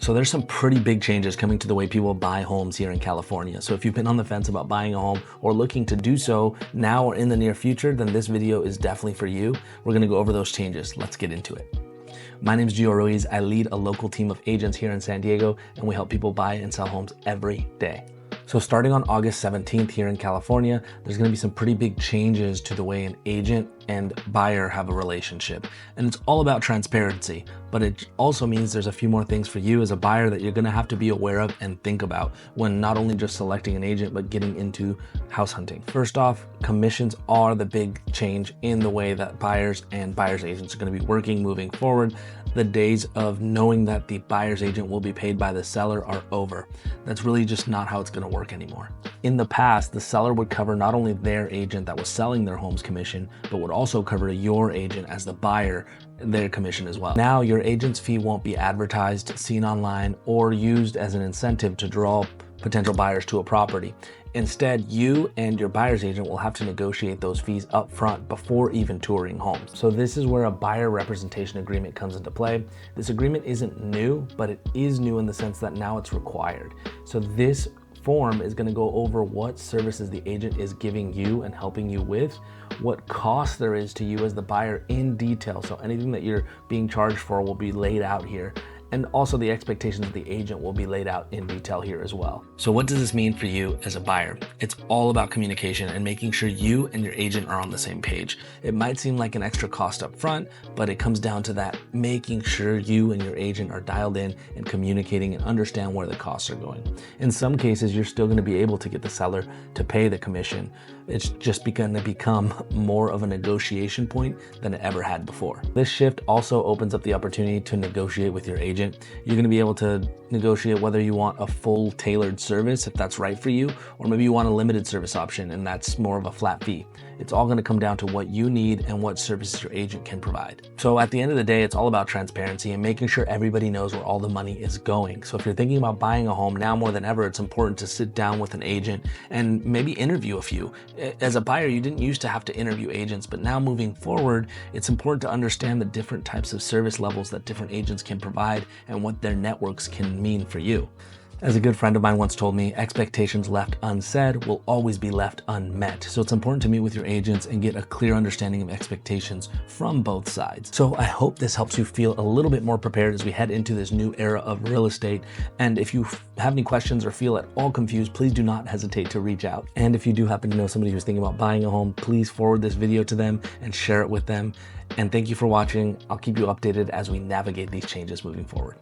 So there's some pretty big changes coming to the way people buy homes here in California. So if you've been on the fence about buying a home or looking to do so now or in the near future, then this video is definitely for you. We're gonna go over those changes. Let's get into it. My name is Gio Ruiz. I lead a local team of agents here in San Diego, and we help people buy and sell homes every day. So starting on August 17th here in California, there's gonna be some pretty big changes to the way an agent and buyer have a relationship. And it's all about transparency, but it also means there's a few more things for you as a buyer that you're gonna have to be aware of and think about when not only just selecting an agent, but getting into house hunting. First off, commissions are the big change in the way that buyers and buyer's agents are gonna be working moving forward. The days of knowing that the buyer's agent will be paid by the seller are over. That's really just not how it's gonna work anymore. In the past, the seller would cover not only their agent that was selling their home's commission, but would also cover your agent as the buyer, their commission as well. Now your agent's fee won't be advertised, seen online, or used as an incentive to draw potential buyers to a property. Instead, you and your buyer's agent will have to negotiate those fees up front before even touring homes. So this is where a buyer representation agreement comes into play. This agreement isn't new, but it is new in the sense that now it's required. So this form is going to go over what services the agent is giving you and helping you with, what cost there is to you as the buyer in detail. So anything that you're being charged for will be laid out here. And also the expectations of the agent will be laid out in detail here as well. So what does this mean for you as a buyer? It's all about communication and making sure you and your agent are on the same page. It might seem like an extra cost up front, but it comes down to that, making sure you and your agent are dialed in and communicating and understand where the costs are going. In some cases, you're still gonna be able to get the seller to pay the commission. It's just gonna become more of a negotiation point than it ever had before. This shift also opens up the opportunity to negotiate with your agent. You're gonna be able to negotiate whether you want a full tailored service, if that's right for you, or maybe you want a limited service option and that's more of a flat fee. It's all gonna come down to what you need and what services your agent can provide. So at the end of the day, it's all about transparency and making sure everybody knows where all the money is going. So if you're thinking about buying a home now more than ever, it's important to sit down with an agent and maybe interview a few. As a buyer, you didn't used to have to interview agents, but now moving forward, it's important to understand the different types of service levels that different agents can provide and what their networks can mean for you. As a good friend of mine once told me, expectations left unsaid will always be left unmet. So it's important to meet with your agents and get a clear understanding of expectations from both sides. So I hope this helps you feel a little bit more prepared as we head into this new era of real estate. And if you have any questions or feel at all confused, please do not hesitate to reach out. And if you do happen to know somebody who's thinking about buying a home, please forward this video to them and share it with them. And thank you for watching. I'll keep you updated as we navigate these changes moving forward.